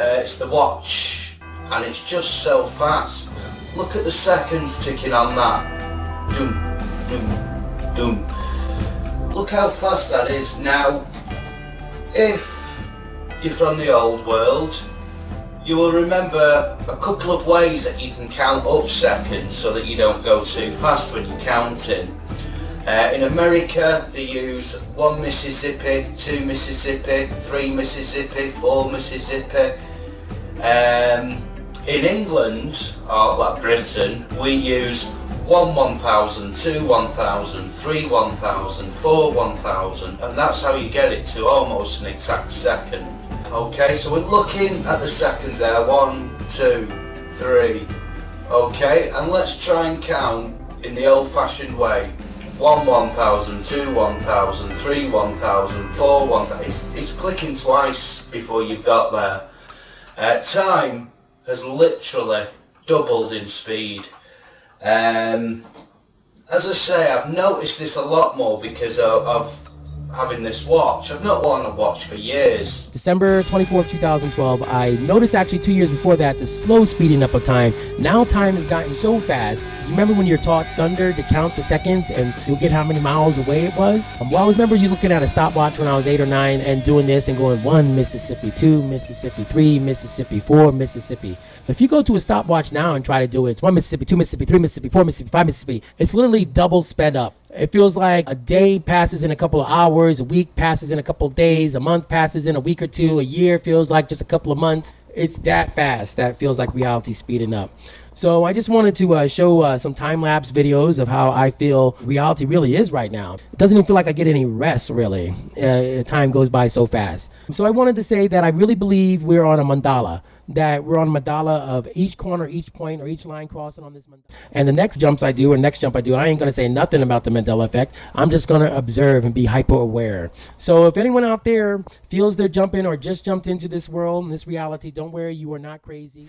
It's the watch, and it's just so fast. Look at the seconds ticking on that. Doom, doom, doom. Look how fast that is. Now, if you're from the old world, you will remember a couple of ways that you can count up seconds so that you don't go too fast when you're counting. In America, they use 1 Mississippi, 2 Mississippi, 3 Mississippi, 4 Mississippi. In England, or like Britain, we use 1 1000, 2 1000, 3 1000, 4 1000, and that's how you get it to almost an exact second. Okay, so we're looking at the seconds there, 1, 2, 3. Okay, and let's try and count in the old-fashioned way. 1 1000, 2 1000, 3 1000, 4 1000. It's clicking twice before you've got there. Time has literally doubled in speed. As I say, I've noticed this a lot more because of having this watch. I've not worn a watch for years. December 24th, 2012, I noticed actually 2 years before that the slow speeding up of time. Now time has gotten so fast. You remember when you're taught thunder to count the seconds and you'll get how many miles away it was? Well, I remember you looking at a stopwatch when I was 8 or 9 and doing this and going 1 Mississippi, 2 Mississippi, 3 Mississippi, 4 Mississippi. If you go to a stopwatch now and try to do it, it's 1 Mississippi, 2 Mississippi, 3 Mississippi, 4 Mississippi, 5 Mississippi. It's literally double sped up. It feels like a day passes in a couple of hours, a week passes in a couple of days, a month passes in a week or two, a year feels like just a couple of months. It's that fast. That feels like reality speeding up. So I just wanted to show some time-lapse videos of how I feel reality really is right now. It doesn't even feel like I get any rest, really. Time goes by so fast. So I wanted to say that I really believe we're on a mandala, that we're on a mandala of each corner, each point, or each line crossing on this mandala. And the next jump I do, I ain't going to say nothing about the Mandela effect. I'm just going to observe and be hyper-aware. So if anyone out there feels they're jumping or just jumped into this world and this reality, don't worry, you are not crazy.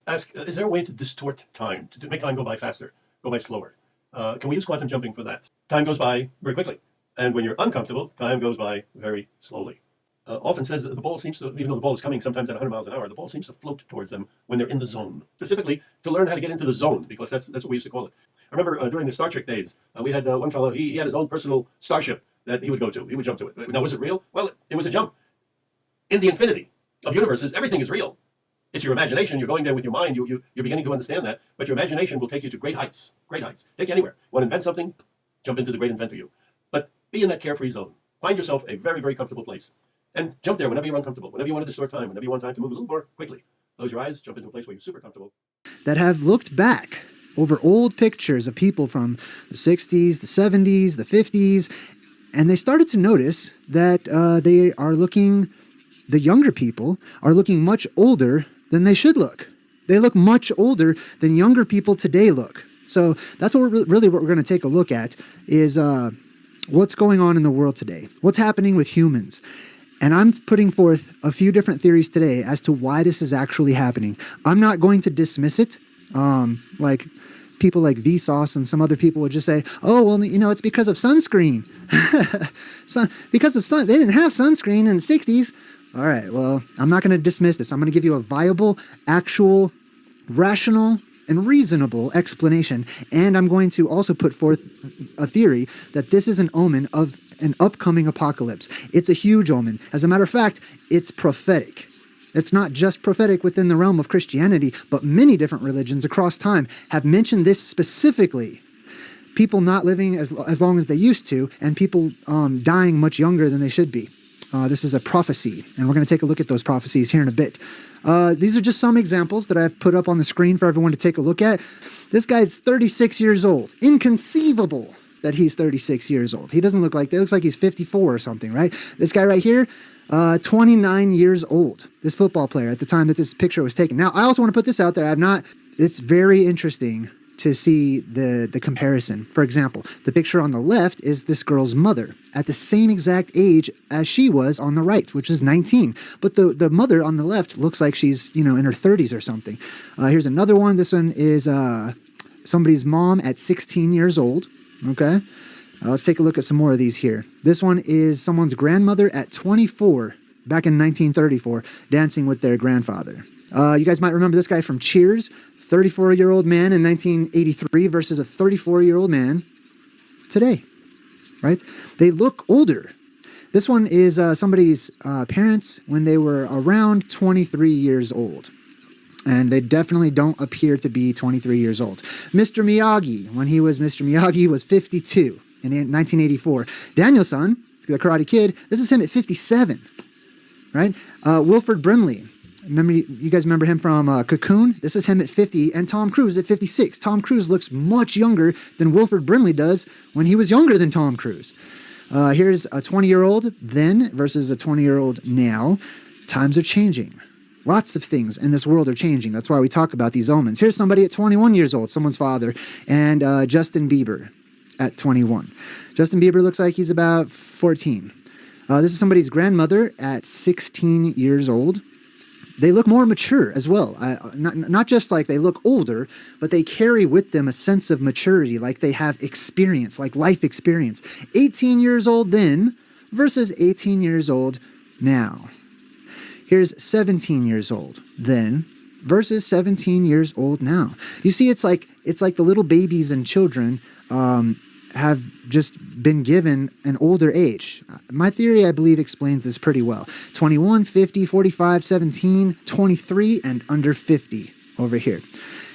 Ask, is there a way to distort time, to make time go by faster, go by slower? Can we use quantum jumping for that? Time goes by very quickly. And when you're uncomfortable, time goes by very slowly. Often says that the ball seems to, even though the ball is coming sometimes at 100 miles an hour, the ball seems to float towards them when they're in the zone. Specifically, to learn how to get into the zone, because that's what we used to call it. I remember during the Star Trek days, we had one fellow, he had his own personal starship that he would go to. He would jump to it. Now, was it real? Well, it was a jump. In the infinity of universes, everything is real. It's your imagination. You're going there with your mind. You're beginning to understand that. But your imagination will take you to great heights. Great heights. Take you anywhere. Want to invent something? Jump into the great inventor you. But be in that carefree zone. Find yourself a very, very comfortable place. And jump there whenever you're uncomfortable. Whenever you want to distort time. Whenever you want time to move a little more quickly. Close your eyes. Jump into a place where you're super comfortable. That have looked back over old pictures of people from the 60s, the 70s, the 50s. And they started to notice that the younger people are looking much older than they should look. They look much older than younger people today look. So that's what what we're going to take a look at is what's going on in the world today. What's happening with humans. And I'm putting forth a few different theories today as to why this is actually happening. I'm not going to dismiss it. Like people like Vsauce and some other people would just say, oh, well, it's because of sunscreen. They didn't have sunscreen in the 60s. All right, well, I'm not going to dismiss this. I'm going to give you a viable, actual, rational, and reasonable explanation. And I'm going to also put forth a theory that this is an omen of an upcoming apocalypse. It's a huge omen. As a matter of fact, it's prophetic. It's not just prophetic within the realm of Christianity, but many different religions across time have mentioned this specifically. People not living as long as they used to, and people dying much younger than they should be. This is a prophecy, and we're going to take a look at those prophecies here in a bit. These are just some examples that I've put up on the screen for everyone to take a look at. This guy's 36 years old. Inconceivable that he's 36 years old. He doesn't look like that. It looks like he's 54 or something, right? This guy right here, 29 years old. This football player at the time that this picture was taken. Now, I also want to put this out there. It's very interesting to see the comparison. For example, the picture on the left is this girl's mother at the same exact age as she was on the right, which is 19. But the mother on the left looks like she's, in her 30s or something. Here's another one. This one is somebody's mom at 16 years old. Okay. Let's take a look at some more of these here. This one is someone's grandmother at 24, back in 1934, dancing with their grandfather. You guys might remember this guy from Cheers, 34-year-old man in 1983 versus a 34-year-old man today, right? They look older. This one is somebody's parents when they were around 23 years old. And they definitely don't appear to be 23 years old. Mr. Miyagi, when he was Mr. Miyagi, was 52 in 1984. Daniel-san, the Karate Kid, this is him at 57, right? Wilford Brimley, you guys remember him from Cocoon? This is him at 50, and Tom Cruise at 56. Tom Cruise looks much younger than Wilford Brimley does when he was younger than Tom Cruise. Here's a 20-year-old then versus a 20-year-old now. Times are changing. Lots of things in this world are changing. That's why we talk about these omens. Here's somebody at 21 years old, someone's father, and Justin Bieber at 21. Justin Bieber looks like he's about 14. This is somebody's grandmother at 16 years old. They look more mature as well. Not just like they look older, but they carry with them a sense of maturity, like they have experience, like life experience. 18 years old then versus 18 years old now. Here's 17 years old then versus 17 years old now. You see, it's like the little babies and children have just been given an older age. My theory, I believe, explains this pretty well. 21, 50, 45, 17, 23, and under 50 over here.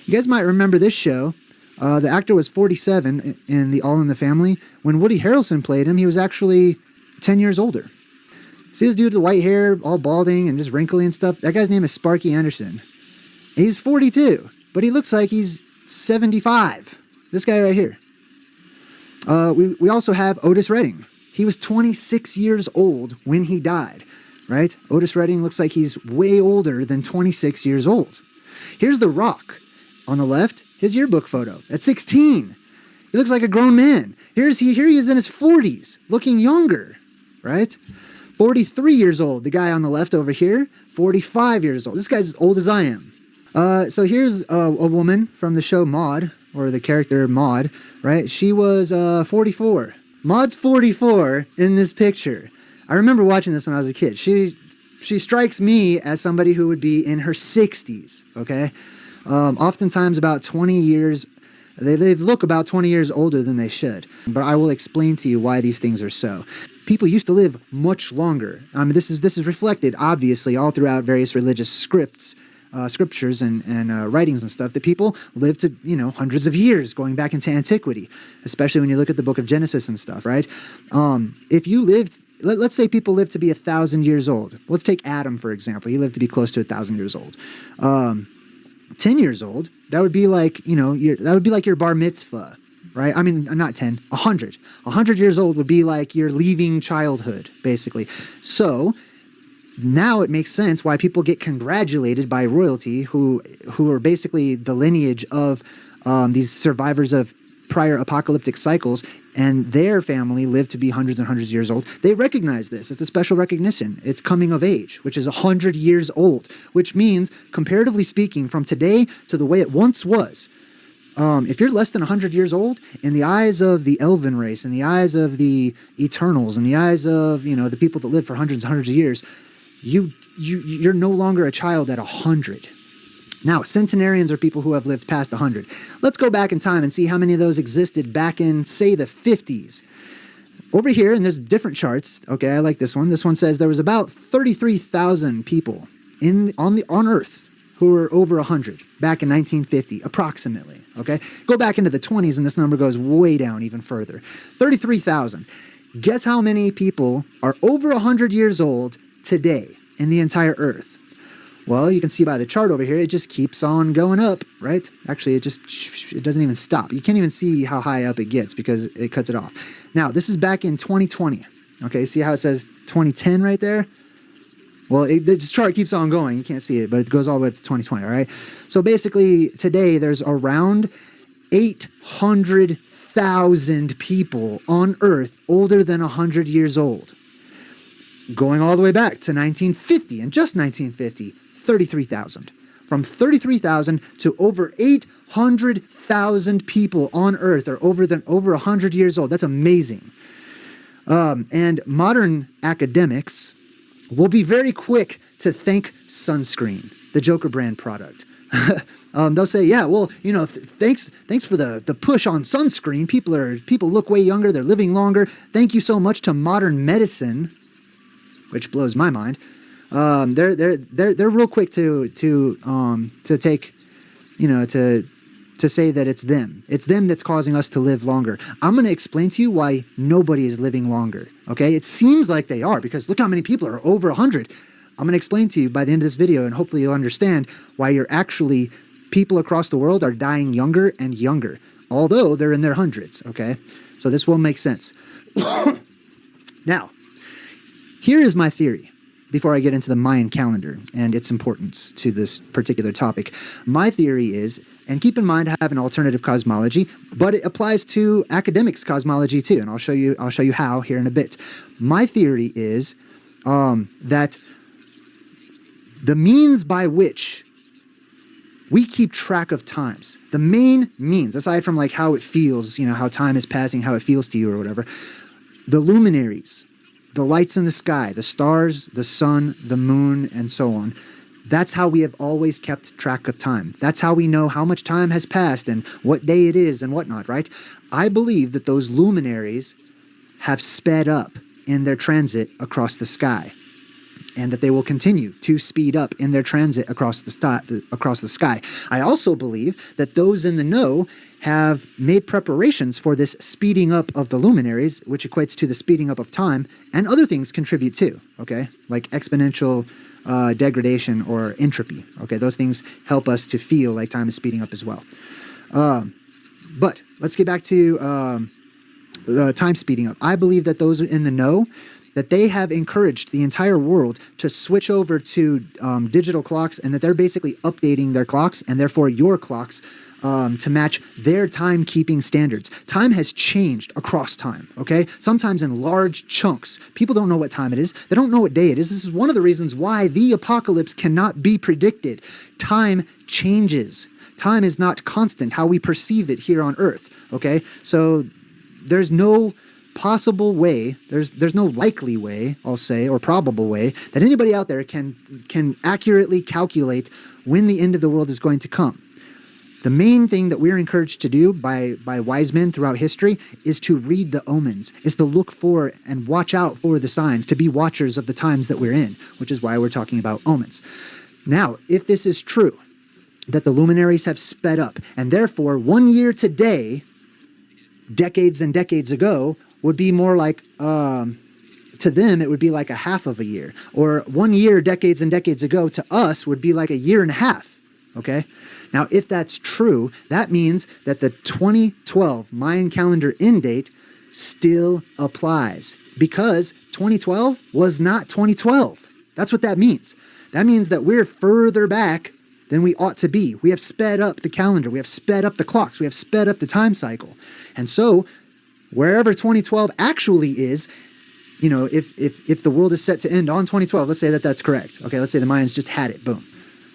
You guys might remember this show. The actor was 47 in the All in the Family. When Woody Harrelson played him, he was actually 10 years older. See this dude with the white hair, all balding and just wrinkly and stuff? That guy's name is Sparky Anderson. He's 42, but he looks like he's 75. This guy right here. We also have Otis Redding. He was 26 years old when he died, right? Otis Redding looks like he's way older than 26 years old. Here's The Rock. On the left, his yearbook photo at 16. He looks like a grown man. Here he is in his 40s, looking younger, right? 43 years old, the guy on the left over here, 45 years old. This guy's as old as I am. So here's a woman from the show Maude, or the character Maude, right? She was 44. Maude's 44 in this picture. I remember watching this when I was a kid. She strikes me as somebody who would be in her 60s, okay? Oftentimes about 20 years, they look about 20 years older than they should. But I will explain to you why these things are so. People used to live much longer. This is reflected, obviously, all throughout various religious scriptures and writings and stuff, that people lived to, hundreds of years going back into antiquity, especially when you look at the book of Genesis and stuff, right? If you lived, let's say people lived to be 1,000 years old. Let's take Adam, for example. He lived to be close to 1,000 years old. 10 years old, that would be like, your bar mitzvah, right? I mean, not 10, 100. 100 years old would be like you're leaving childhood, basically. So now it makes sense why people get congratulated by royalty who are basically the lineage of these survivors of prior apocalyptic cycles, and their family lived to be hundreds and hundreds of years old. They recognize this. It's a special recognition. It's coming of age, which is 100 years old, which means, comparatively speaking, from today to the way it once was, if you're less than 100 years old, in the eyes of the elven race, in the eyes of the Eternals, in the eyes of, the people that live for hundreds and hundreds of years, you're no longer a child at 100. Now, centenarians are people who have lived past 100. Let's go back in time and see how many of those existed back in, say, the 50s. Over here, and there's different charts. Okay, I like this one. This one says there was about 33,000 people on Earth who were over 100 back in 1950, approximately. Okay, go back into the 20s, and this number goes way down even further. 33,000. Guess how many people are over 100 years old today in the entire Earth? Well, you can see by the chart over here, it just keeps on going up, right? Actually, it doesn't even stop. You can't even see how high up it gets because it cuts it off. Now, this is back in 2020. Okay, see how it says 2010 right there? Well, this chart keeps on going. You can't see it, but it goes all the way up to 2020, all right? So basically, today, there's around 800,000 people on Earth older than 100 years old. Going all the way back to 1950, and just 1950, 33,000. from 33,000 to over 800,000 people on Earth are over 100 years old. That's amazing. And modern academics will be very quick to thank sunscreen, the Joker brand product. They'll say, yeah, well, thanks for the push on sunscreen. People look way younger. They're living longer. Thank you so much to modern medicine, which blows my mind. They're real quick to take, to say that it's them. It's them that's causing us to live longer. I'm going to explain to you why nobody is living longer. Okay, it seems like they are because look how many people are over 100. I'm going to explain to you by the end of this video, and hopefully you'll understand why people across the world are dying younger and younger, although they're in their hundreds, okay? So this will make sense. Now, here is my theory before I get into the Mayan calendar and its importance to this particular topic. My theory is, and keep in mind I have an alternative cosmology, but it applies to academics cosmology too, and I'll show you how here in a bit. My theory is that the means by which we keep track of times, the main means, aside from like how it feels, how time is passing, how it feels to you or whatever, the luminaries, the lights in the sky, the stars, the sun, the moon, and so on. That's how we have always kept track of time. That's how we know how much time has passed and what day it is and whatnot, right? I believe that those luminaries have sped up in their transit across the sky, and that they will continue to speed up in their transit across the sky. I also believe that those in the know have made preparations for this speeding up of the luminaries, which equates to the speeding up of time, and other things contribute too, okay? Like exponential degradation or entropy, okay? Those things help us to feel like time is speeding up as well. But let's get back to time speeding up. I believe that those in the know, that they have encouraged the entire world to switch over to digital clocks, and that they're basically updating their clocks and therefore your clocks to match their timekeeping standards. Time has changed across time, okay? Sometimes in large chunks. People don't know what time it is. They don't know what day it is. This is one of the reasons why the apocalypse cannot be predicted. Time changes. Time is not constant, how we perceive it here on Earth, okay? So there's no possible way, there's no likely way, I'll say, or probable way that anybody out there can accurately calculate when the end of the world is going to come. The main thing that we're encouraged to do by wise men throughout history is to read the omens, is to look for and watch out for the signs, to be watchers of the times that we're in, which is why we're talking about omens. Now, if this is true, that the luminaries have sped up, and therefore 1 year today, decades and decades ago, would be more like, to them, it would be like a half of a year. Or 1 year, decades and decades ago, to us, would be like a year and a half, okay? Now, if that's true, that means that the 2012 Mayan calendar end date still applies, because 2012 was not 2012. That's what that means. That means that we're further back than we ought to be. We have sped up the calendar. We have sped up the clocks. We have sped up the time cycle. And so wherever 2012 actually is, if the world is set to end on 2012, let's say that that's correct. Okay, let's say the Mayans just had it. Boom.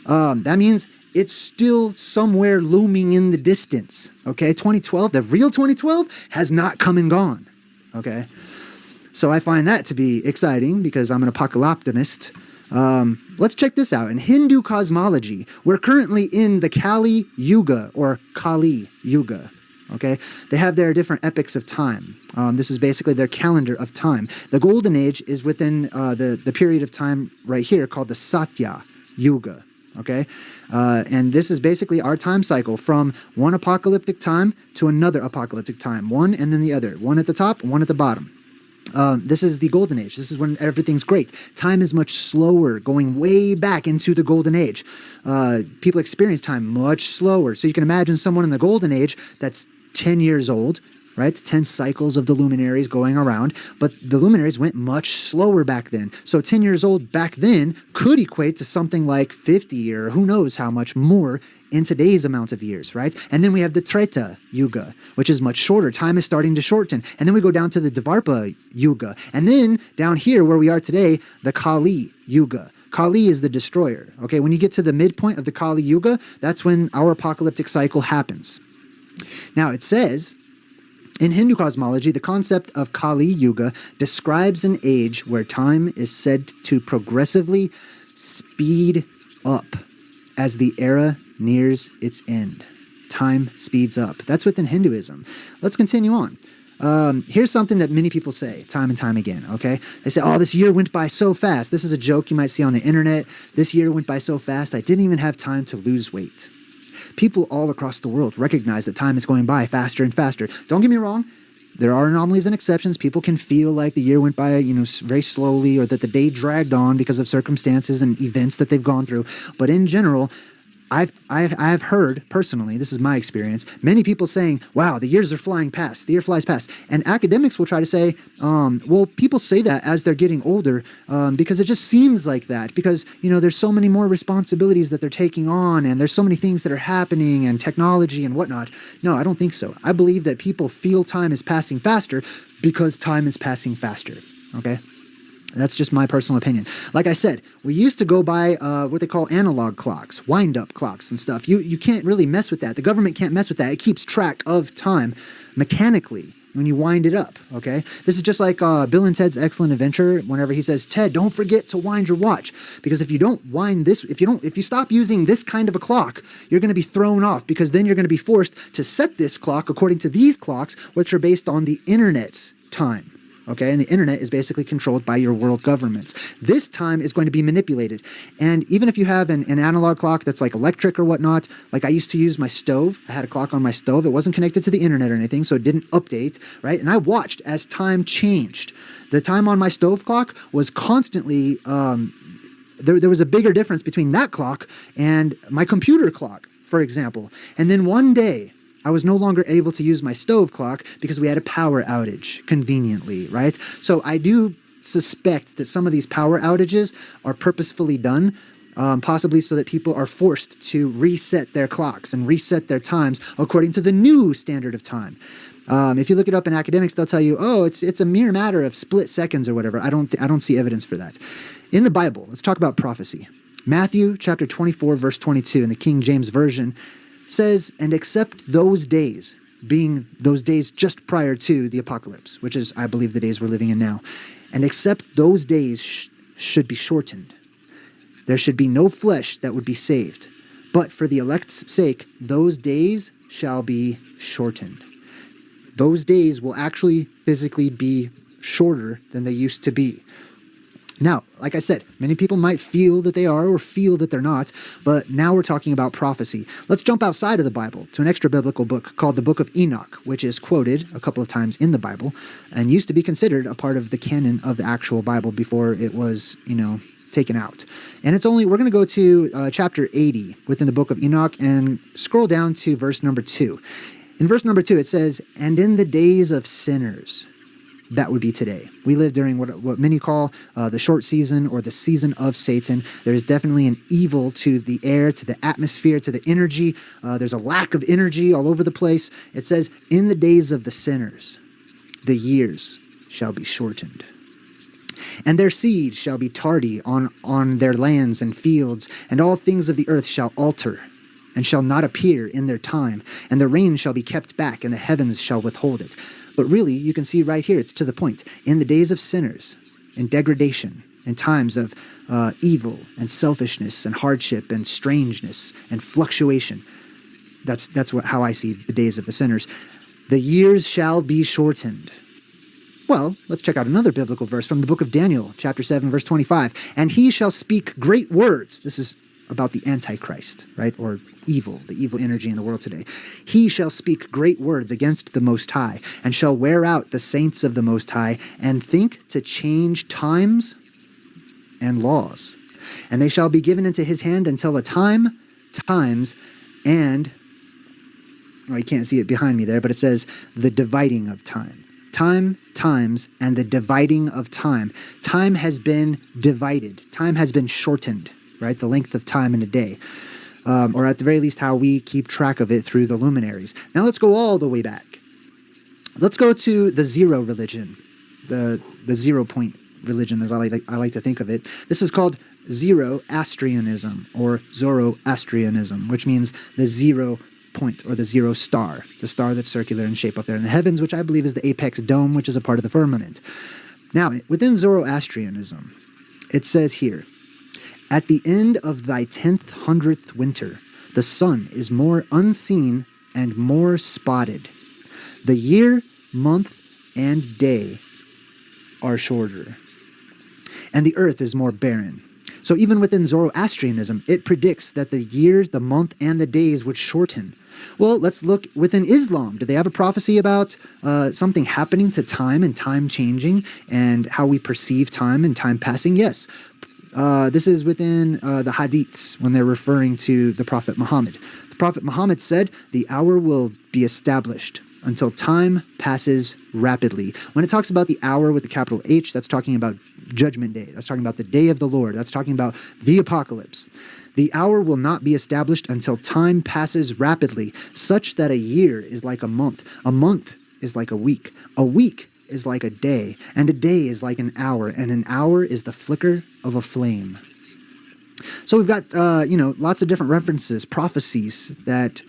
That means it's still somewhere looming in the distance. Okay, 2012, the real 2012 has not come and gone. Okay, so I find that to be exciting because I'm an apocalyptimist. Let's check this out. In Hindu cosmology, we're currently in the Kali Yuga or Kali Yuga. Okay, they have their different epochs of time. This is basically their calendar of time. The golden age is within the period of time right here called the Satya Yuga. Okay, and this is basically our time cycle from one apocalyptic time to another apocalyptic time. One and then the other. One at the top, one at the bottom. This is the golden age. This is when everything's great. Time is much slower, going way back into the golden age. People experience time much slower. So you can imagine someone in the golden age that's 10 years old, right? 10 cycles of the luminaries going around, but the luminaries went much slower back then. So 10 years old back then could equate to something like 50 or who knows how much more in today's amount of years, right? And then we have the Treta Yuga, which is much shorter. Time is starting to shorten. And then we go down to the Dvarpa Yuga. And then down here where we are today, the Kali Yuga. Kali is the destroyer, okay? When you get to the midpoint of the Kali Yuga, that's when our apocalyptic cycle happens. Now it says, in Hindu cosmology, the concept of Kali Yuga describes an age where time is said to progressively speed up as the era nears its end. Time speeds up. That's within Hinduism. Let's continue on. Here's something that many people say time and time again, okay? They say, oh, this year went by so fast. This is a joke you might see on the internet. This year went by so fast, I didn't even have time to lose weight. People all across the world recognize that time is going by faster and faster. Don't get me wrong. There are anomalies and exceptions. People can feel like the year went by, very slowly, or that the day dragged on because of circumstances and events that they've gone through. But in general, I've heard personally, this is my experience, many people saying, wow, the years are flying past, the year flies past. And academics will try to say, well, people say that as they're getting older because it just seems like that because, there's so many more responsibilities that they're taking on and there's so many things that are happening and technology and whatnot. No, I don't think so. I believe that people feel time is passing faster because time is passing faster, okay? That's just my personal opinion. Like I said, we used to go by what they call analog clocks, wind-up clocks and stuff. You can't really mess with that. The government can't mess with that. It keeps track of time mechanically when you wind it up, okay? This is just like Bill and Ted's Excellent Adventure whenever he says, Ted, don't forget to wind your watch. Because if you don't wind this, if you stop using this kind of a clock, you're going to be thrown off because then you're going to be forced to set this clock according to these clocks, which are based on the internet's time. Okay, and the internet is basically controlled by your world governments. This time is going to be manipulated. And even if you have an analog clock that's like electric or whatnot, like I used to use my stove. I had a clock on my stove. It wasn't connected to the internet or anything, so it didn't update, right? And I watched as time changed. The time on my stove clock was constantly, there was a bigger difference between that clock and my computer clock, for example. And then one day, I was no longer able to use my stove clock because we had a power outage, conveniently, right? So I do suspect that some of these power outages are purposefully done, possibly so that people are forced to reset their clocks and reset their times according to the new standard of time. If you look it up in academics, they'll tell you, oh, it's a mere matter of split seconds or whatever. I don't see evidence for that. In the Bible, let's talk about prophecy. Matthew chapter 24, verse 22 in the King James Version says, and except those days, being those days just prior to the apocalypse, which is, I believe, the days we're living in now, and except those days should be shortened. There should be no flesh that would be saved. But for the elect's sake, those days shall be shortened. Those days will actually physically be shorter than they used to be. Now, like I said, many people might feel that they are or feel that they're not, but now we're talking about prophecy. Let's jump outside of the Bible to an extra biblical book called the Book of Enoch, which is quoted a couple of times in the Bible and used to be considered a part of the canon of the actual Bible before it was, taken out. And we're going to go to chapter 80 within the Book of Enoch and scroll down to verse number 2. In verse number 2, it says, and in the days of sinners, that would be today. We live during what many call the short season or the season of Satan. There is definitely an evil to the air, to the atmosphere, to the energy. There's a lack of energy all over the place. It says, in the days of the sinners, the years shall be shortened. And their seed shall be tardy on their lands and fields, and all things of the earth shall alter, and shall not appear in their time. And the rain shall be kept back, and the heavens shall withhold it. But really, you can see right here, it's to the point. In the days of sinners, in degradation, in times of evil and selfishness and hardship and strangeness and fluctuation, that's how I see the days of the sinners. The years shall be shortened. Well, let's check out another biblical verse from the book of Daniel, chapter 7, verse 25. And he shall speak great words. This is about the Antichrist, right? Or evil, the evil energy in the world today. He shall speak great words against the Most High, and shall wear out the saints of the Most High, and think to change times and laws. And they shall be given into his hand until a time, times, and well, you can't see it behind me there, but it says the dividing of time. Time, times, and the dividing of time. Time has been divided. Time has been shortened, right? The length of time in a day. Or at the very least, how we keep track of it through the luminaries. Now let's go all the way back. Let's go to the zero religion, the 0 point religion, as I like to think of it. This is called Zoroastrianism or Zoroastrianism, which means the 0 point or the 0 star, the star that's circular in shape up there in the heavens, which I believe is the apex dome, which is a part of the firmament. Now, within Zoroastrianism, it says here, at the end of thy 100th winter, the sun is more unseen and more spotted. The year, month, and day are shorter, and the earth is more barren. So even within Zoroastrianism, it predicts that the years, the month, and the days would shorten. Well, let's look within Islam. Do they have a prophecy about something happening to time and time changing and how we perceive time and time passing? Yes. This is within the hadiths when they're referring to the Prophet Muhammad. The Prophet Muhammad said, the hour will be established until time passes rapidly. When it talks about the hour with the capital H, that's talking about Judgment Day. That's talking about the day of the Lord. That's talking about the apocalypse. The hour will not be established until time passes rapidly, such that a year is like a month is like a week is like a day is like an hour, and an hour is the flicker of a flame. So we've got, lots of different references, prophecies that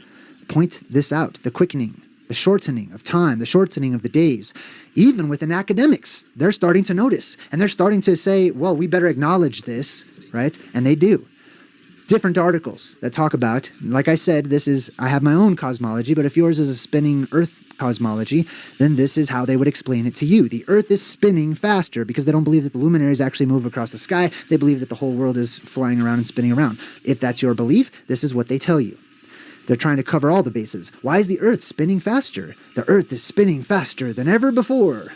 point this out, the quickening, the shortening of time, the shortening of the days. Even within academics, they're starting to notice, and they're starting to say, well, we better acknowledge this, right? And they do. Different articles that talk about, like I said, I have my own cosmology, but if yours is a spinning Earth cosmology, then this is how they would explain it to you. The Earth is spinning faster because they don't believe that the luminaries actually move across the sky. They believe that the whole world is flying around and spinning around. If that's your belief, this is what they tell you. They're trying to cover all the bases. Why is the Earth spinning faster? The Earth is spinning faster than ever before.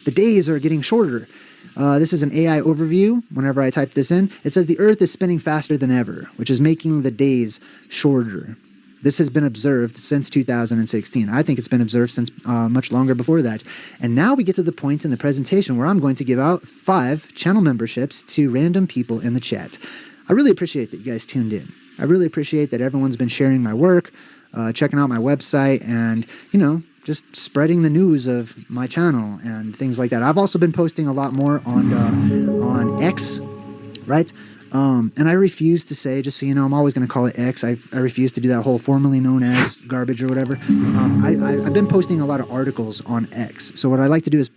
The days are getting shorter. This is an AI overview. Whenever I type this in, it says the Earth is spinning faster than ever, which is making the days shorter. This has been observed since 2016. I think it's been observed since much longer before that. And now we get to the point in the presentation where I'm going to give out 5 channel memberships to random people in the chat. I really appreciate that you guys tuned in. I really appreciate that everyone's been sharing my work, checking out my website, and, just spreading the news of my channel and things like that. I've also been posting a lot more on X, right? And I refuse to say, just so you know, I'm always going to call it X. I refuse to do that whole formerly known as garbage or whatever. I've been posting a lot of articles on X. So what I like to do is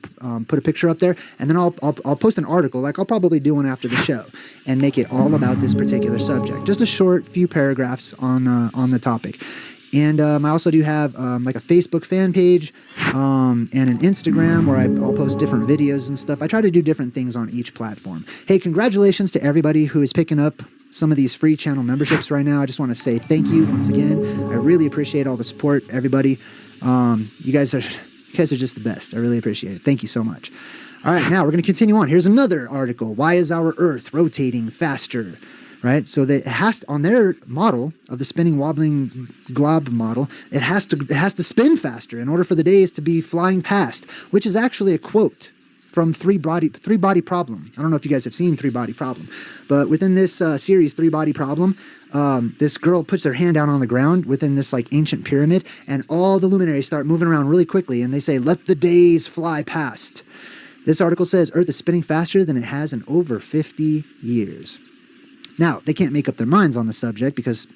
put a picture up there, and then I'll post an article, like I'll probably do one after the show, and make it all about this particular subject. Just a short few paragraphs on the topic. And I also do have like a Facebook fan page and an Instagram where I'll post different videos and stuff. I try to do different things on each platform. Hey, congratulations to everybody who is picking up some of these free channel memberships right now. I just want to say thank you once again. I really appreciate all the support, everybody. You guys are just the best. I really appreciate it. Thank you so much. All right, now we're going to continue on. Here's another article. Why is our Earth rotating faster? Right, so that it has to, on their model of the spinning, wobbling glob model, it has to spin faster in order for the days to be flying past, which is actually a quote from Three Body Problem. I don't know if you guys have seen Three Body Problem, but within this series, Three Body Problem, this girl puts her hand down on the ground within this like ancient pyramid, and all the luminaries start moving around really quickly, and they say, "Let the days fly past." This article says Earth is spinning faster than it has in over 50 years. Now, they can't make up their minds on the subject because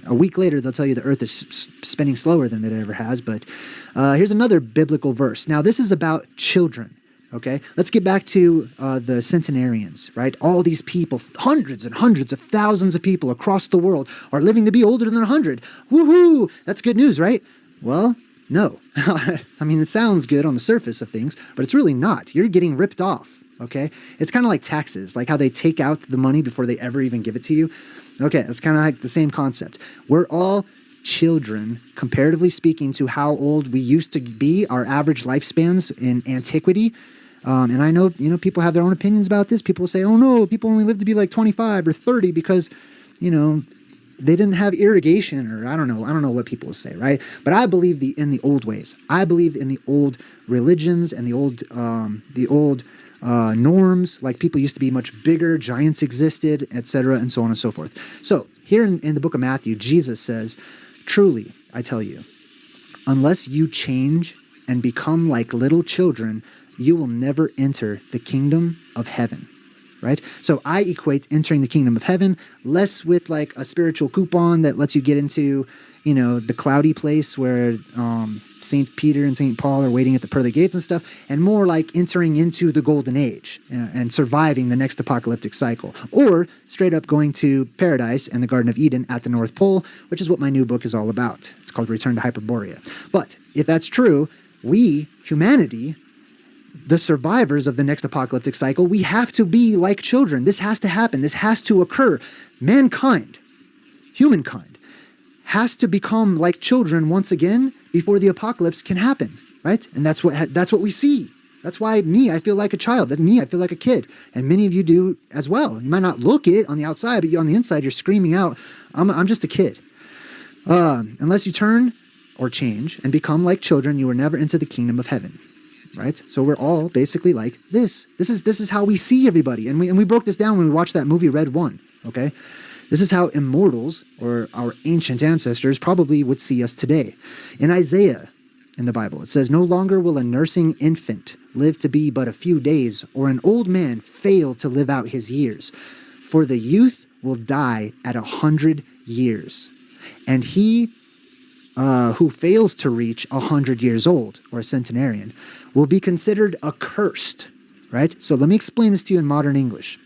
a week later they'll tell you the Earth is spinning slower than it ever has. But here's another biblical verse. Now, this is about children, okay? Let's get back to the centenarians, right? All these people, hundreds and hundreds of thousands of people across the world are living to be older than 100. Woohoo! That's good news, right? Well, no. I mean, it sounds good on the surface of things, but it's really not. You're getting ripped off. Okay, it's kind of like taxes, like how they take out the money before they ever even give it to you. Okay, it's kind of like the same concept. We're all children, comparatively speaking, to how old we used to be, our average lifespans in antiquity. And I know, people have their own opinions about this. People say, oh no, people only live to be like 25 or 30 because, they didn't have irrigation, or I don't know what people say, right? But I believe in the old ways. I believe in the old religions and the old norms. Like, people used to be much bigger, giants existed, etc., and so on and so forth. So here in the book of Matthew, Jesus says, "Truly, I tell you, unless you change and become like little children, you will never enter the kingdom of heaven." Right? So I equate entering the kingdom of heaven less with like a spiritual coupon that lets you get into, the cloudy place where St. Peter and St. Paul are waiting at the pearly gates and stuff, and more like entering into the golden age and surviving the next apocalyptic cycle, or straight up going to paradise and the Garden of Eden at the North Pole, which is what my new book is all about. It's called Return to Hyperborea. But if that's true, we, humanity, the survivors of the next apocalyptic cycle, we have to be like children. This has to happen. This has to occur. Mankind, humankind, has to become like children once again before the apocalypse can happen, right? And that's what we see. That's why I feel like a child. That's me, I feel like a kid. And many of you do as well. You might not look it on the outside, but on the inside, you're screaming out, I'm just a kid. Unless you turn or change and become like children, you will never enter the kingdom of heaven. Right? So we're all basically like this. This is how we see everybody. And we broke this down when we watched that movie Red One. Okay? This is how immortals, or our ancient ancestors, probably would see us today. In Isaiah, in the Bible, it says, "No longer will a nursing infant live to be but a few days, or an old man fail to live out his years. For the youth will die at 100 years. And he who fails to reach 100 years old, or a centenarian, will be considered accursed," right? So let me explain this to you in modern English.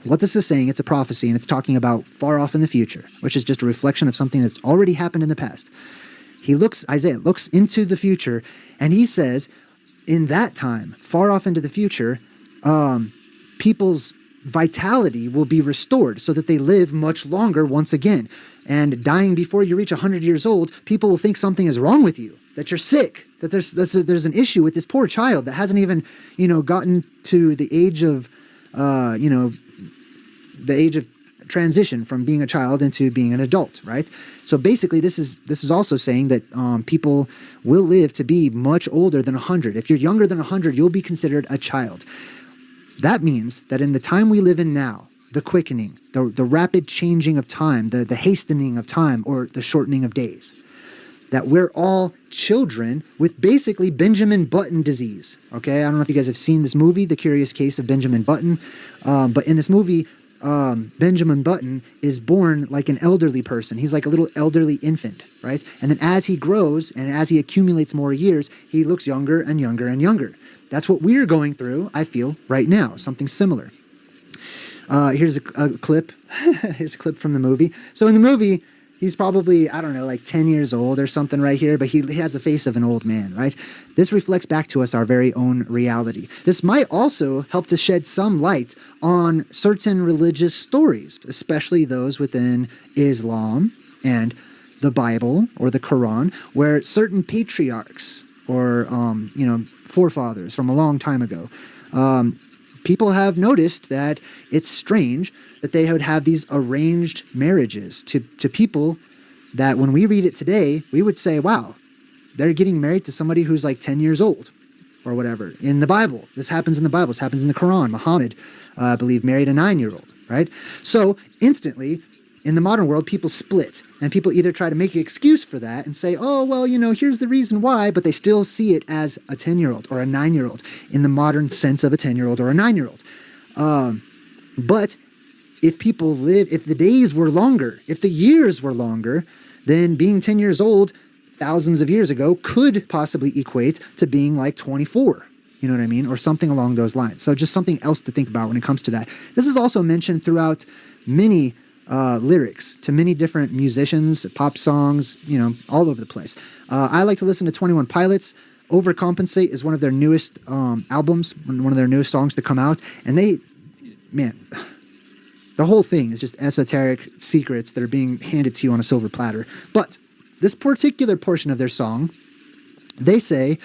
What this is saying, it's a prophecy, and it's talking about far off in the future, which is just a reflection of something that's already happened in the past. Isaiah looks into the future, and he says, in that time, far off into the future, people's vitality will be restored so that they live much longer once again. And dying before you reach 100 years old, people will think something is wrong with you, that you're sick, that there's an issue with this poor child that hasn't even, gotten to the age of, transition from being a child into being an adult, right? So basically, this is also saying that people will live to be much older than 100. If you're younger than 100, you'll be considered a child. That means that in the time we live in now, the quickening, the rapid changing of time, the hastening of time, or the shortening of days, that we're all children with basically Benjamin Button disease. Okay, I don't know if you guys have seen this movie, The Curious Case of Benjamin Button, but in this movie, Benjamin Button is born like an elderly person. He's like a little elderly infant, right? And then as he grows and as he accumulates more years, he looks younger and younger and younger. That's what we're going through, I feel, right now, something similar. Here's a clip. Here's a clip from the movie. So in the movie, he's probably, I don't know, like 10 years old or something right here, but he has the face of an old man, right? This reflects back to us our very own reality. This might also help to shed some light on certain religious stories, especially those within Islam and the Bible or the Quran, where certain patriarchs or, forefathers from a long time ago, people have noticed that it's strange that they would have these arranged marriages to people that when we read it today, we would say, wow, they're getting married to somebody who's like 10 years old or whatever. In the Bible, this happens in the Bible, this happens in the Quran. Muhammad, I believe, married a 9-year-old, right? So instantly, in the modern world, people split, and people either try to make an excuse for that and say, oh, well, here's the reason why, but they still see it as a 10-year-old or a 9-year-old in the modern sense of a 10-year-old or a 9-year-old. But if the days were longer, if the years were longer, then being 10 years old thousands of years ago could possibly equate to being like 24. You know what I mean? Or something along those lines. So just something else to think about when it comes to that. This is also mentioned throughout many lyrics to many different musicians, pop songs, all over the place. I like to listen to 21 Pilots. Overcompensate is one of their newest albums, one of their newest songs to come out. And the whole thing is just esoteric secrets that are being handed to you on a silver platter. But this particular portion of their song, they say,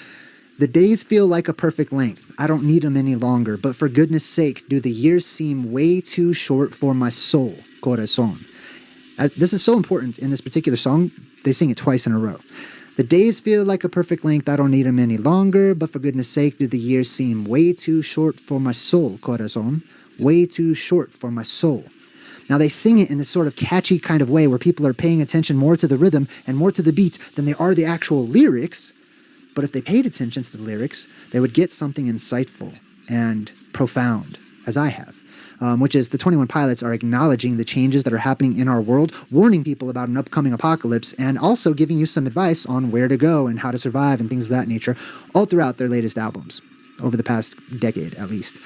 the days feel like a perfect length. I don't need them any longer. But for goodness sake, do the years seem way too short for my soul, corazón. This is so important in this particular song. They sing it twice in a row. The days feel like a perfect length. I don't need them any longer. But for goodness sake, do the years seem way too short for my soul, corazón? Way too short for my soul. Now they sing it in this sort of catchy kind of way where people are paying attention more to the rhythm and more to the beat than they are the actual lyrics. But if they paid attention to the lyrics, they would get something insightful and profound, as I have. Which is the 21 Pilots are acknowledging the changes that are happening in our world, warning people about an upcoming apocalypse, and also giving you some advice on where to go and how to survive and things of that nature, all throughout their latest albums, over the past decade at least.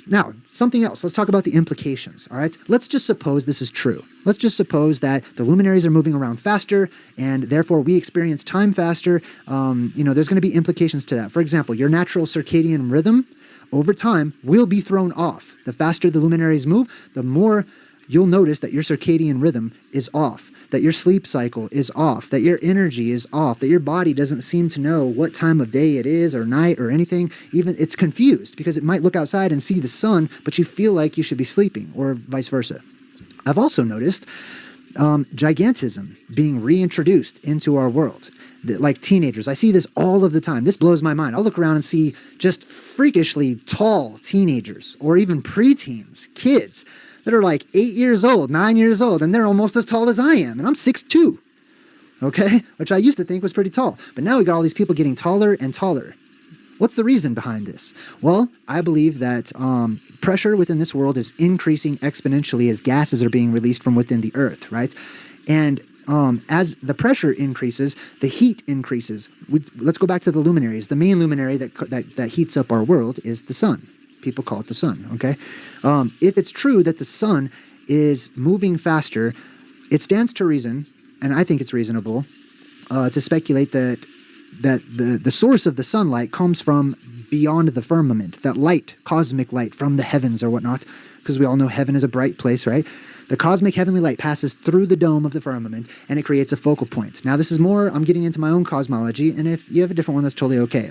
Now, something else. Let's talk about the implications, all right? Let's just suppose this is true. Let's just suppose that the luminaries are moving around faster, and therefore we experience time faster. There's going to be implications to that. For example, your natural circadian rhythm, over time, will be thrown off. The faster the luminaries move, the more you'll notice that your circadian rhythm is off, that your sleep cycle is off, that your energy is off, that your body doesn't seem to know what time of day it is or night or anything. Even it's confused because it might look outside and see the sun, but you feel like you should be sleeping, or vice versa. I've also noticed gigantism being reintroduced into our world. Like teenagers, I see this all of the time. This blows my mind. I'll look around and see just freakishly tall teenagers or even preteens, kids that are like 8 years old, 9 years old, and they're almost as tall as I am, and I'm 6'2", okay? Which I used to think was pretty tall. But now we got all these people getting taller and taller. What's the reason behind this? Well, I believe that pressure within this world is increasing exponentially as gases are being released from within the earth, right? And as the pressure increases, the heat increases. Let's go back to the luminaries. The main luminary that heats up our world is the sun. People call it the sun, okay? If it's true that the sun is moving faster, it stands to reason, and I think it's reasonable, to speculate that the source of the sunlight comes from beyond the firmament, that light, cosmic light from the heavens or whatnot, because we all know heaven is a bright place, right? The cosmic heavenly light passes through the dome of the firmament, and it creates a focal point. Now, this is more, I'm getting into my own cosmology, and if you have a different one, that's totally okay?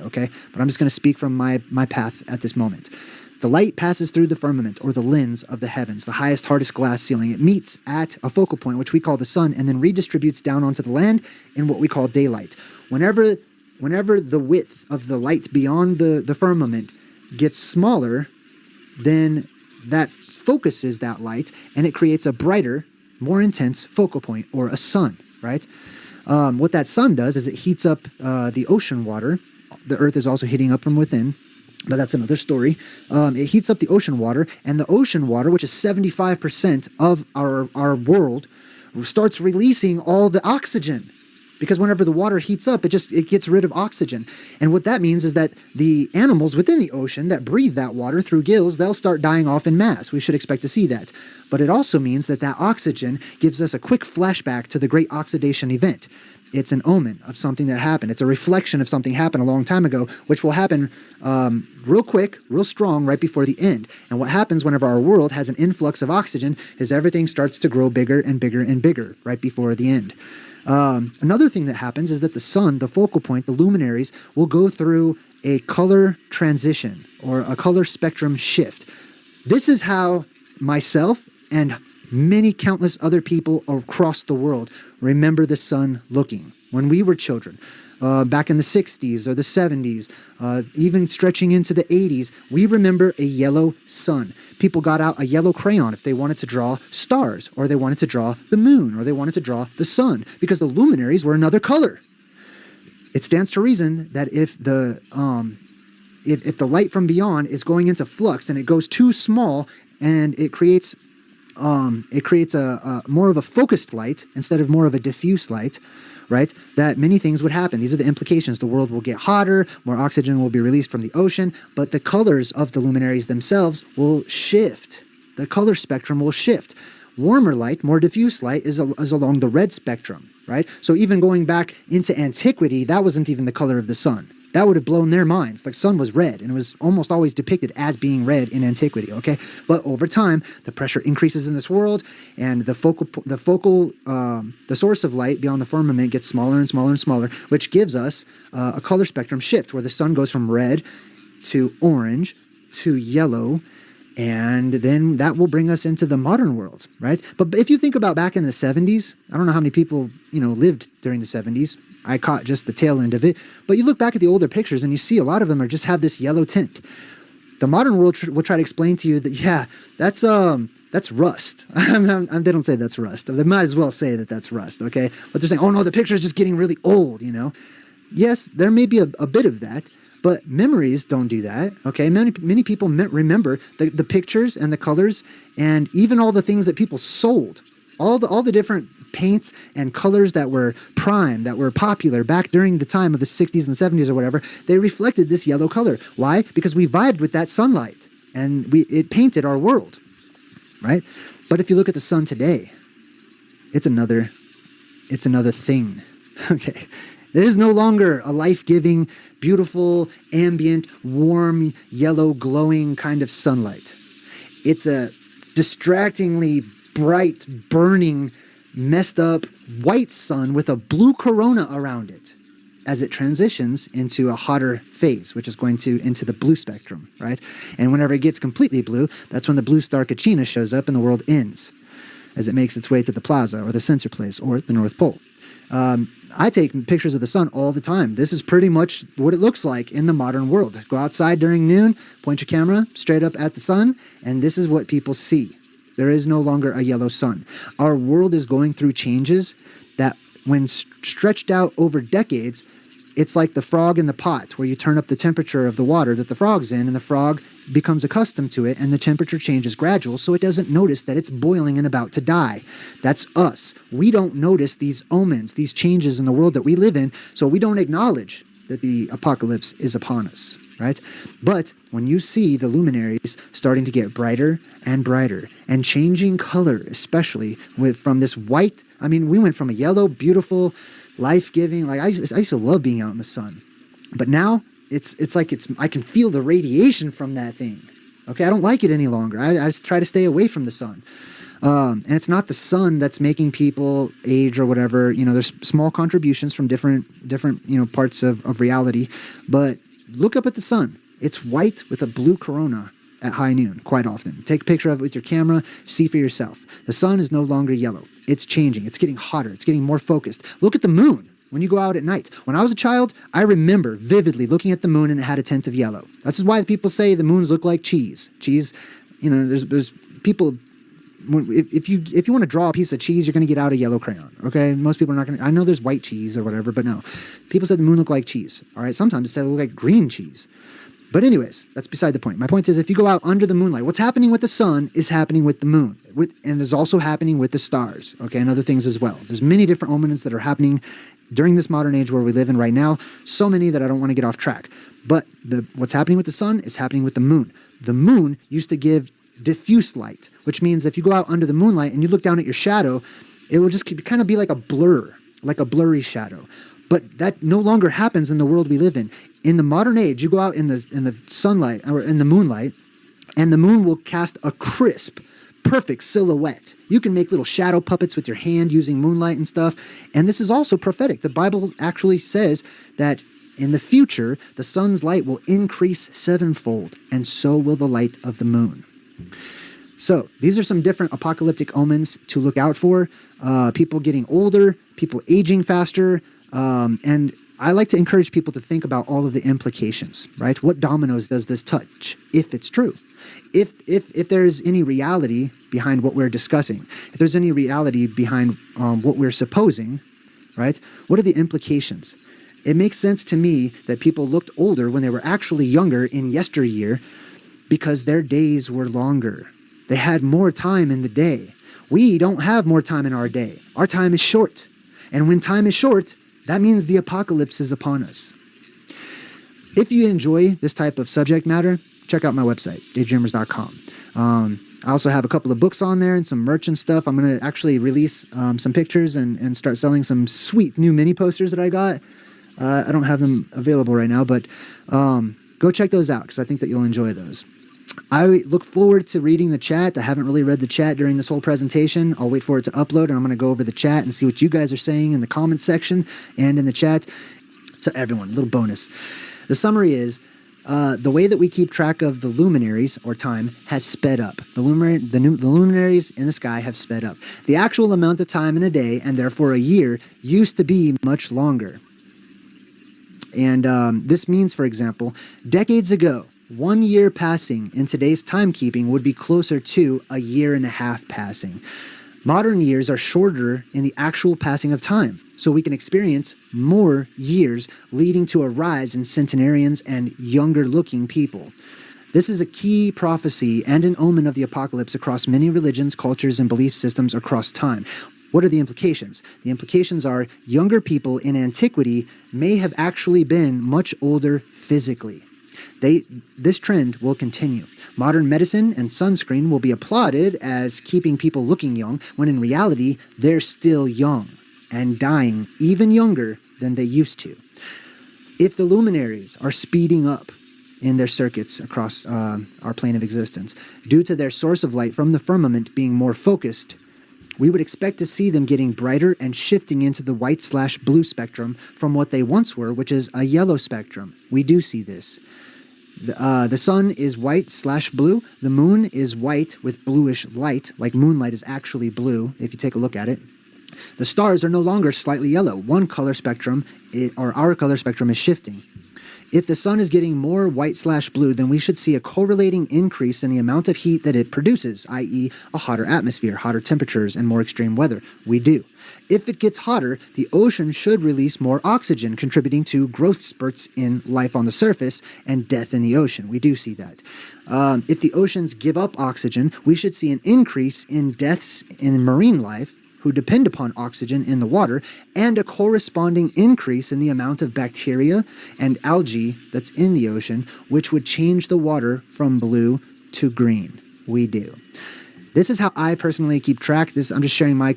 But I'm just going to speak from my path at this moment. The light passes through the firmament, or the lens of the heavens, the highest, hardest glass ceiling. It meets at a focal point, which we call the sun, and then redistributes down onto the land in what we call daylight. Whenever the width of the light beyond the firmament gets smaller, then that focuses that light, and it creates a brighter, more intense focal point, or a sun, right? What that sun does is it heats up the ocean water. The earth is also heating up from within, but that's another story. It heats up the ocean water, and the ocean water, which is 75% of our world, starts releasing all the oxygen. Because whenever the water heats up, it gets rid of oxygen. And what that means is that the animals within the ocean that breathe that water through gills, they'll start dying off en masse. We should expect to see that. But it also means that oxygen gives us a quick flashback to the Great Oxidation Event. It's an omen of something that happened. It's a reflection of something happened a long time ago, which will happen real quick, real strong, right before the end. And what happens whenever our world has an influx of oxygen is everything starts to grow bigger and bigger and bigger right before the end. Another thing that happens is that the sun, the focal point, the luminaries, will go through a color transition or a color spectrum shift. This is how myself and many countless other people across the world remember the sun looking when we were children. Back in the 60s or the 70s, even stretching into the 80s, we remember a yellow sun. People got out a yellow crayon if they wanted to draw stars, or they wanted to draw the moon, or they wanted to draw the sun, because the luminaries were another color. It stands to reason that if the light from beyond is going into flux and it goes too small, and it creates a more of a focused light instead of more of a diffuse light, right? That many things would happen. These are the implications. The world will get hotter, more oxygen will be released from the ocean, but the colors of the luminaries themselves will shift. The color spectrum will shift. Warmer light, more diffuse light, is along the red spectrum, right? So even going back into antiquity, that wasn't even the color of the sun. That would have blown their minds. The sun was red, and it was almost always depicted as being red in antiquity, okay? But over time, the pressure increases in this world, and the source of light beyond the firmament gets smaller and smaller and smaller, which gives us a color spectrum shift where the sun goes from red to orange to yellow, And then that will bring us into the modern world, right? But if you think about back in the 70s, I don't know how many people, lived during the 70s. I caught just the tail end of it. But you look back at the older pictures and you see a lot of them are just have this yellow tint. The modern world will try to explain to you that, yeah, that's rust. They don't say that's rust. They might as well say that that's rust, okay? But they're saying, oh no, the picture is just getting really old, Yes, there may be a bit of that. But memories don't do that, okay? Many people remember the pictures and the colors and even all the things that people sold. All the different paints and colors that were prime, that were popular back during the time of the 60s and 70s or whatever, they reflected this yellow color. Why? Because we vibed with that sunlight and it painted our world, right? But if you look at the sun today, it's another thing, okay? There is no longer a life-giving, beautiful, ambient, warm, yellow, glowing kind of sunlight. It's a distractingly bright, burning, messed up white sun with a blue corona around it as it transitions into a hotter phase, which is going into the blue spectrum, right? And whenever it gets completely blue, that's when the blue star Kachina shows up and the world ends as it makes its way to the plaza or the sensor place or the North Pole. I take pictures of the sun all the time. This is pretty much what it looks like in the modern world. Go outside during noon, point your camera straight up at the sun, and this is what people see. There is no longer a yellow sun. Our world is going through changes that, when stretched out over decades, it's like the frog in the pot, where you turn up the temperature of the water that the frog's in, and the frog becomes accustomed to it, and the temperature changes gradual, so it doesn't notice that it's boiling and about to die. That's us. We don't notice these omens, these changes in the world that we live in, so we don't acknowledge that the apocalypse is upon us, right? But when you see the luminaries starting to get brighter and brighter and changing color, especially from this white, we went from a yellow, beautiful, life-giving, I used to love being out in the sun, but now it's like I can feel the radiation from that thing. Okay, I don't like it any longer. I just try to stay away from the sun. And it's not the sun that's making people age or whatever. There's small contributions from different parts of reality, but look up at the sun. It's white with a blue corona at high noon quite often. Take a picture of it with your camera, see for yourself. The sun is no longer yellow. It's changing. It's getting hotter. It's getting more focused. Look at the moon when you go out at night. When I was a child, I remember vividly looking at the moon and it had a tint of yellow. That's why people say the moons look like cheese. Cheese, there's people, if you want to draw a piece of cheese, you're going to get out a yellow crayon, okay? Most people are not going to, I know there's white cheese or whatever, but no. People said the moon looked like cheese, all right? Sometimes it said it looked like green cheese. But anyways, that's beside the point. My point is, if you go out under the moonlight, what's happening with the sun is happening with the moon. And is also happening with the stars, okay, and other things as well. There's many different omens that are happening during this modern age where we live in right now. So many that I don't want to get off track. But what's happening with the sun is happening with the moon. The moon used to give diffuse light, which means if you go out under the moonlight and you look down at your shadow, it will just kind of be like a blur, like a blurry shadow. But that no longer happens in the world we live in. In the modern age, you go out in the sunlight or in the moonlight, and the moon will cast a crisp, perfect silhouette. You can make little shadow puppets with your hand using moonlight and stuff. And this is also prophetic. The Bible actually says that in the future, the sun's light will increase sevenfold, and so will the light of the moon. So these are some different apocalyptic omens to look out for. People getting older, people aging faster, and I like to encourage people to think about all of the implications, right? What dominoes does this touch, if it's true? If there's any reality behind what we're discussing, if there's any reality behind what we're supposing, right? What are the implications? It makes sense to me that people looked older when they were actually younger in yesteryear because their days were longer. They had more time in the day. We don't have more time in our day. Our time is short. And when time is short, that means the apocalypse is upon us. If you enjoy this type of subject matter, check out my website, daydreamers.com. I also have a couple of books on there and some merch and stuff. I'm going to actually release some pictures and start selling some sweet new mini posters that I got. I don't have them available right now, but go check those out because I think that you'll enjoy those. I look forward to reading the chat. I haven't really read the chat during this whole presentation. I'll wait for it to upload, and I'm going to go over the chat and see what you guys are saying in the comments section and in the chat. To everyone, a little bonus. The summary is, The way that we keep track of the luminaries or time has sped up. The luminaries in the sky have sped up. The actual amount of time in a day, and therefore a year, used to be much longer. And this means, for example, decades ago, 1 year passing in today's timekeeping would be closer to a year and a half passing. Modern years are shorter in the actual passing of time, so we can experience more years, leading to a rise in centenarians and younger-looking people. This is a key prophecy and an omen of the apocalypse across many religions, cultures, and belief systems across time. What are the implications? The implications are younger people in antiquity may have actually been much older physically. This trend will continue. Modern medicine and sunscreen will be applauded as keeping people looking young, when in reality, they're still young and dying even younger than they used to. If the luminaries are speeding up in their circuits across our plane of existence, due to their source of light from the firmament being more focused, we would expect to see them getting brighter and shifting into the white/blue spectrum from what they once were, which is a yellow spectrum. We do see this. The sun is white/blue. The moon is white with bluish light, like moonlight is actually blue, if you take a look at it. The stars are no longer slightly yellow. One color spectrum, or our color spectrum, is shifting. If the sun is getting more white/blue, then we should see a correlating increase in the amount of heat that it produces, i.e. a hotter atmosphere, hotter temperatures, and more extreme weather. We do. If it gets hotter, the ocean should release more oxygen, contributing to growth spurts in life on the surface and death in the ocean. We do see that. If the oceans give up oxygen, we should see an increase in deaths in marine life, who depend upon oxygen in the water, and a corresponding increase in the amount of bacteria and algae that's in the ocean, which would change the water from blue to green. We do. This is how I personally keep track. I'm just sharing my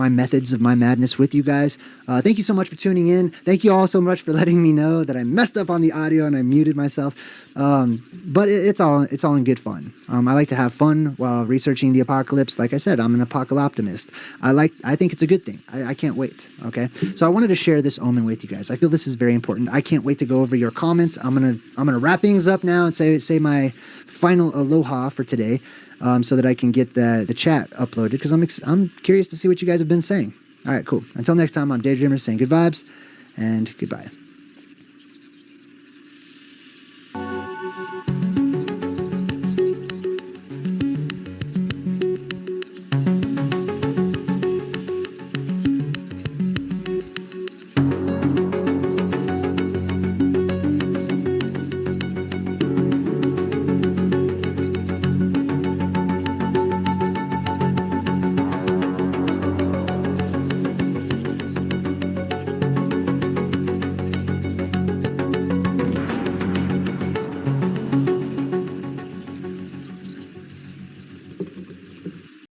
methods of my madness with you guys. Thank you so much for tuning in. Thank you all so much for letting me know that I messed up on the audio and I muted myself. But it's all in good fun. I like to have fun while researching the apocalypse. Like I said, I'm an apocalyptimist. I think it's a good thing. I can't wait. Okay, so I wanted to share this omen with you guys. I feel this is very important. I can't wait to go over your comments. I'm gonna wrap things up now and say my final aloha for today. So that I can get the chat uploaded, because I'm curious to see what you guys have been saying. All right, cool. Until next time, I'm Daydreamer saying good vibes and goodbye.